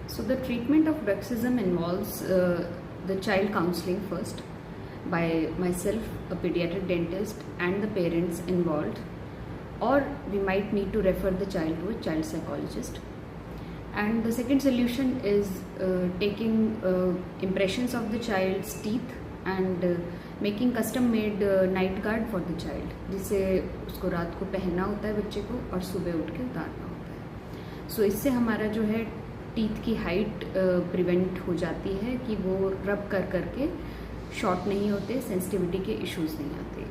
So the treatment of bruxism involves the child counseling first by myself, a pediatric dentist, and the parents involved, or we might need to refer the child to a child psychologist. And the second solution is taking impressions of the child's teeth and making custom made night guard for the child, जिसे उसको रात को पहनना होता है बच्चे को और सुबह उठ के उतारना होता है. सो इससे हमारा जो है टीथ की हाइट प्रिवेंट हो जाती है कि वो रब कर करके शॉर्ट नहीं होते, सेंसिटिविटी के इश्यूज नहीं आते.